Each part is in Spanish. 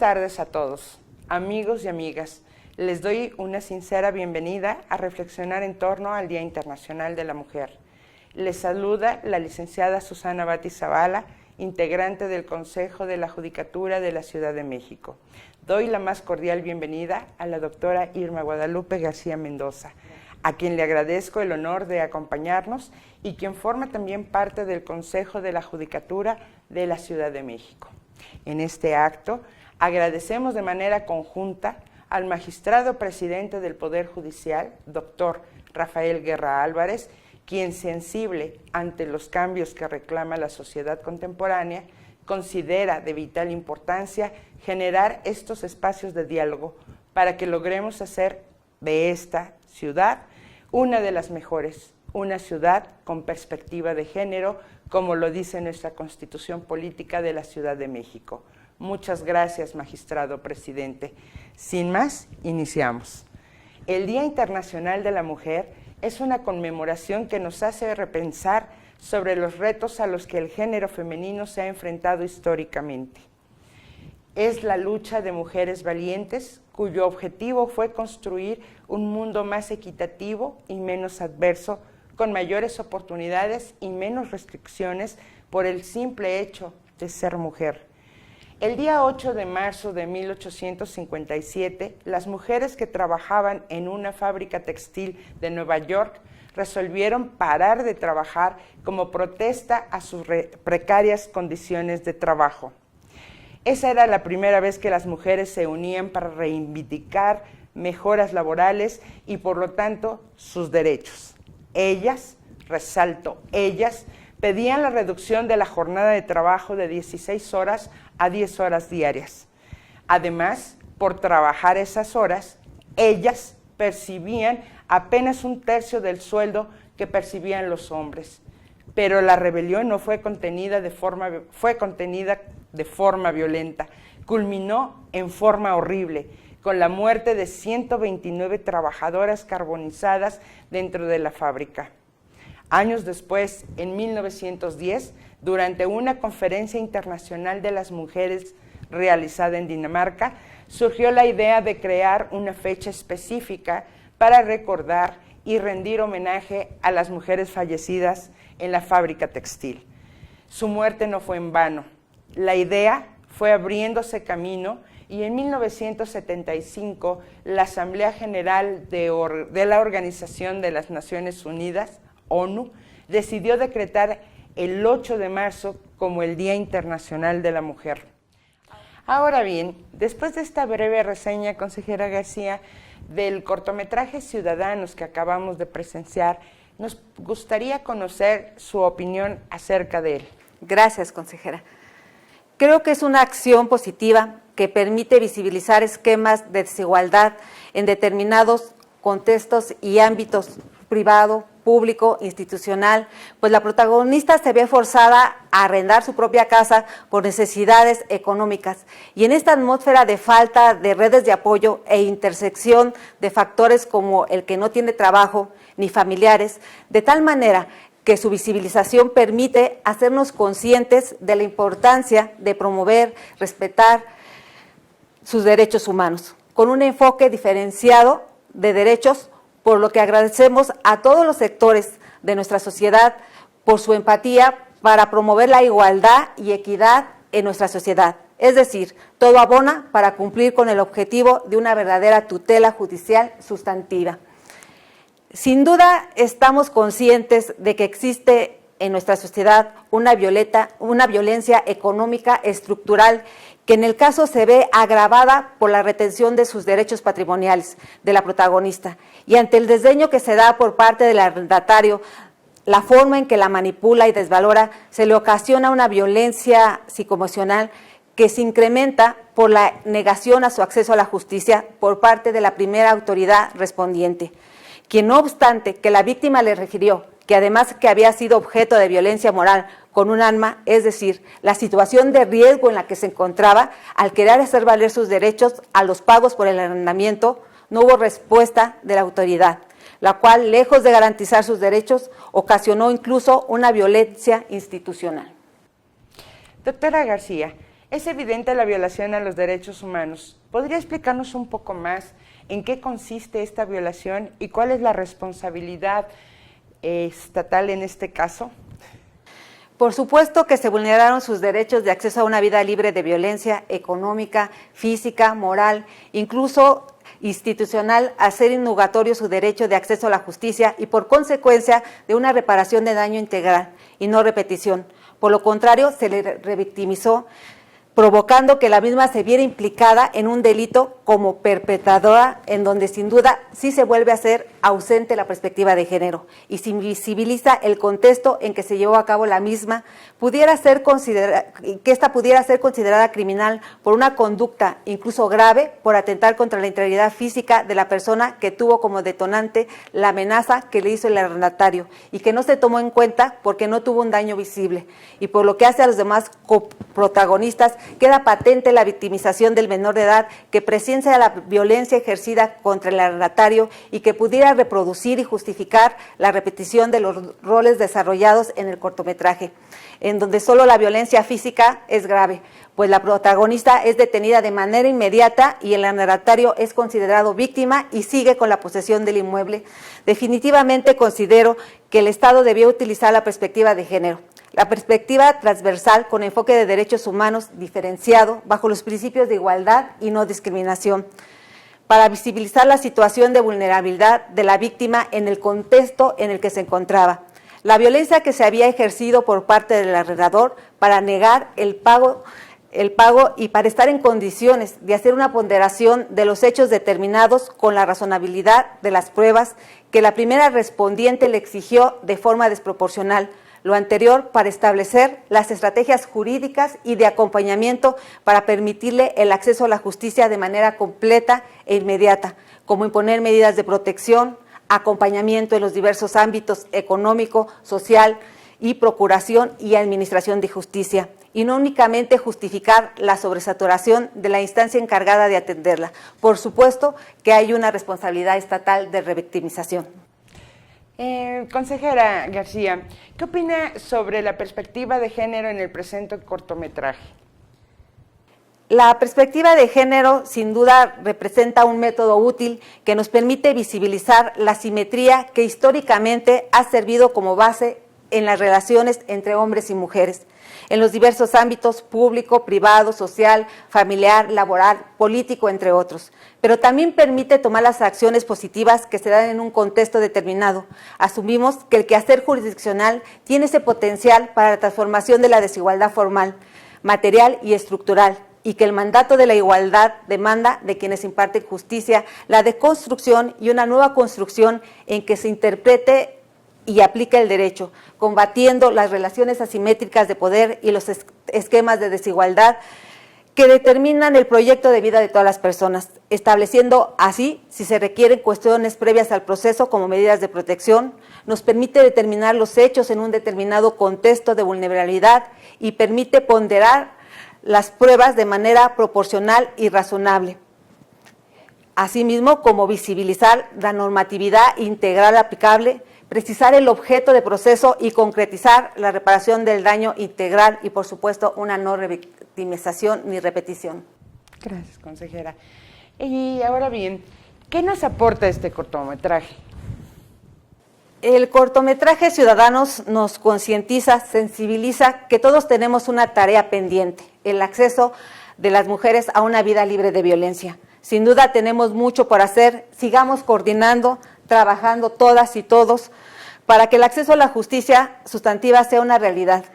tardes a todos, amigos y amigas. Les doy una sincera bienvenida a reflexionar en torno al Día Internacional de la Mujer. Les saluda la licenciada Susana Bati Zavala, integrante del Consejo de la Judicatura de la Ciudad de México. Doy la más cordial bienvenida a la doctora Irma Guadalupe García Mendoza, a quien le agradezco el honor de acompañarnos y quien forma también parte del Consejo de la Judicatura de la Ciudad de México. En este acto, agradecemos de manera conjunta al magistrado presidente del Poder Judicial, doctor Rafael Guerra Álvarez, quien, sensible ante los cambios que reclama la sociedad contemporánea, considera de vital importancia generar estos espacios de diálogo para que logremos hacer de esta ciudad una de las mejores, una ciudad con perspectiva de género, como lo dice nuestra Constitución Política de la Ciudad de México. Muchas gracias, magistrado presidente. Sin más, iniciamos. El Día Internacional de la Mujer es una conmemoración que nos hace repensar sobre los retos a los que el género femenino se ha enfrentado históricamente. Es la lucha de mujeres valientes cuyo objetivo fue construir un mundo más equitativo y menos adverso, con mayores oportunidades y menos restricciones por el simple hecho de ser mujer. El día 8 de marzo de 1857, las mujeres que trabajaban en una fábrica textil de Nueva York resolvieron parar de trabajar como protesta a sus precarias condiciones de trabajo. Esa era la primera vez que las mujeres se unían para reivindicar mejoras laborales y, por lo tanto, sus derechos. Ellas, resalto, ellas, pedían la reducción de la jornada de trabajo de 16 horas a 10 horas diarias. Además, por trabajar esas horas, ellas percibían apenas un tercio del sueldo que percibían los hombres. Pero la rebelión no fue contenida de forma violenta, culminó en forma horrible, con la muerte de 129 trabajadoras carbonizadas dentro de la fábrica. Años después, en 1910, durante una conferencia internacional de las mujeres realizada en Dinamarca, surgió la idea de crear una fecha específica para recordar y rendir homenaje a las mujeres fallecidas en la fábrica textil. Su muerte no fue en vano. La idea fue abriéndose camino y en 1975 la Asamblea General de la Organización de las Naciones Unidas, ONU, decidió decretar el 8 de marzo como el Día Internacional de la Mujer. Ahora bien, después de esta breve reseña, consejera García, del cortometraje Ciudadanos que acabamos de presenciar, nos gustaría conocer su opinión acerca de él. Gracias, consejera. Creo que es una acción positiva que permite visibilizar esquemas de desigualdad en determinados contextos y ámbitos privado, público, institucional, pues la protagonista se ve forzada a arrendar su propia casa por necesidades económicas. Y en esta atmósfera de falta de redes de apoyo e intersección de factores como el que no tiene trabajo ni familiares, de tal manera que su visibilización permite hacernos conscientes de la importancia de promover, respetar sus derechos humanos, con un enfoque diferenciado de derechos, por lo que agradecemos a todos los sectores de nuestra sociedad por su empatía para promover la igualdad y equidad en nuestra sociedad. Es decir, todo abona para cumplir con el objetivo de una verdadera tutela judicial sustantiva. Sin duda, estamos conscientes de que existe en nuestra sociedad una violencia económica estructural que en el caso se ve agravada por la retención de sus derechos patrimoniales de la protagonista y ante el desdeño que se da por parte del arrendatario, la forma en que la manipula y desvalora, se le ocasiona una violencia psicoemocional que se incrementa por la negación a su acceso a la justicia por parte de la primera autoridad respondiente, quien no obstante que la víctima le refirió que además que había sido objeto de violencia moral con un arma, es decir, la situación de riesgo en la que se encontraba al querer hacer valer sus derechos a los pagos por el arrendamiento, no hubo respuesta de la autoridad, la cual, lejos de garantizar sus derechos, ocasionó incluso una violencia institucional. Doctora García, Es evidente la violación a los derechos humanos. ¿Podría explicarnos un poco más en qué consiste esta violación y cuál es la responsabilidad estatal en este caso? Por supuesto que se vulneraron sus derechos de acceso a una vida libre de violencia económica, física, moral, incluso institucional, a ser indagatorio su derecho de acceso a la justicia y por consecuencia de una reparación de daño integral y no repetición. Por lo contrario, se le revictimizó, provocando que la misma se viera implicada en un delito como perpetradora, en donde sin duda sí se vuelve a ser ausente la perspectiva de género y se invisibiliza el contexto en que se llevó a cabo la misma, que esta pudiera ser considerada criminal por una conducta incluso grave por atentar contra la integridad física de la persona que tuvo como detonante la amenaza que le hizo el arrendatario y que no se tomó en cuenta porque no tuvo un daño visible. Y por lo que hace a los demás coprotagonistas, queda patente la victimización del menor de edad que presencia la violencia ejercida contra el arrendatario y que pudiera reproducir y justificar la repetición de los roles desarrollados en el cortometraje, en donde solo la violencia física es grave, pues la protagonista es detenida de manera inmediata y el arrendatario es considerado víctima y sigue con la posesión del inmueble. Definitivamente considero que el Estado debió utilizar la perspectiva de género, la perspectiva transversal con enfoque de derechos humanos diferenciado bajo los principios de igualdad y no discriminación, para visibilizar la situación de vulnerabilidad de la víctima en el contexto en el que se encontraba. La violencia que se había ejercido por parte del arrendador para negar el pago y para estar en condiciones de hacer una ponderación de los hechos determinados con la razonabilidad de las pruebas que la primera respondiente le exigió de forma desproporcional. Lo anterior para establecer las estrategias jurídicas y de acompañamiento para permitirle el acceso a la justicia de manera completa e inmediata, como imponer medidas de protección, acompañamiento en los diversos ámbitos económico, social y procuración y administración de justicia, y no únicamente justificar la sobresaturación de la instancia encargada de atenderla. Por supuesto que hay una responsabilidad estatal de revictimización. Consejera García, ¿qué opina sobre la perspectiva de género en el presente cortometraje? La perspectiva de género sin duda representa un método útil que nos permite visibilizar la simetría que históricamente ha servido como base en las relaciones entre hombres y mujeres, en los diversos ámbitos público, privado, social, familiar, laboral, político, entre otros. Pero también permite tomar las acciones positivas que se dan en un contexto determinado. Asumimos que el quehacer jurisdiccional tiene ese potencial para la transformación de la desigualdad formal, material y estructural, y que el mandato de la igualdad demanda de quienes imparten justicia la deconstrucción y una nueva construcción en que se interprete y aplica el derecho, combatiendo las relaciones asimétricas de poder y los esquemas de desigualdad que determinan el proyecto de vida de todas las personas, estableciendo así, si se requieren cuestiones previas al proceso como medidas de protección, nos permite determinar los hechos en un determinado contexto de vulnerabilidad y permite ponderar las pruebas de manera proporcional y razonable. Asimismo, como visibilizar la normatividad integral aplicable, precisar el objeto de proceso y concretizar la reparación del daño integral y, por supuesto, una no revictimización ni repetición. Gracias, consejera. Y ahora bien, ¿qué nos aporta este cortometraje? El cortometraje Ciudadanos nos concientiza, sensibiliza que todos tenemos una tarea pendiente, el acceso de las mujeres a una vida libre de violencia. Sin duda tenemos mucho por hacer, sigamos coordinando, trabajando todas y todos para que el acceso a la justicia sustantiva sea una realidad.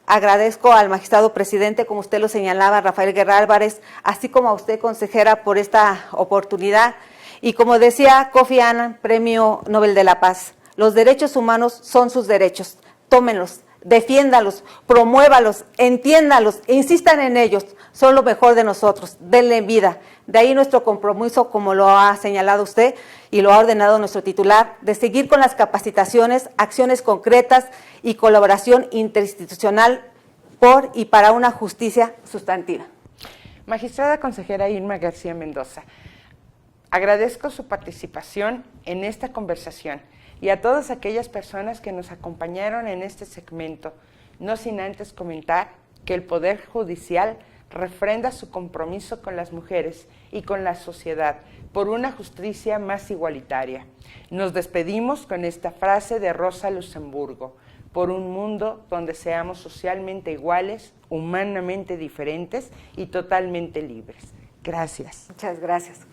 Agradezco al magistrado presidente, como usted lo señalaba, Rafael Guerra Álvarez, así como a usted, consejera, por esta oportunidad. Y como decía Kofi Annan, Premio Nobel de la Paz, los derechos humanos son sus derechos, tómenlos, defiéndalos, promuévalos, entiéndalos, insistan en ellos, son lo mejor de nosotros, denle vida. De ahí nuestro compromiso, como lo ha señalado usted y lo ha ordenado nuestro titular, de seguir con las capacitaciones, acciones concretas y colaboración interinstitucional por y para una justicia sustantiva. Magistrada consejera Irma García Mendoza, agradezco su participación en esta conversación y a todas aquellas personas que nos acompañaron en este segmento, no sin antes comentar que el Poder Judicial refrenda su compromiso con las mujeres y con la sociedad por una justicia más igualitaria. Nos despedimos con esta frase de Rosa Luxemburgo: por un mundo donde seamos socialmente iguales, humanamente diferentes y totalmente libres. Gracias. Muchas gracias.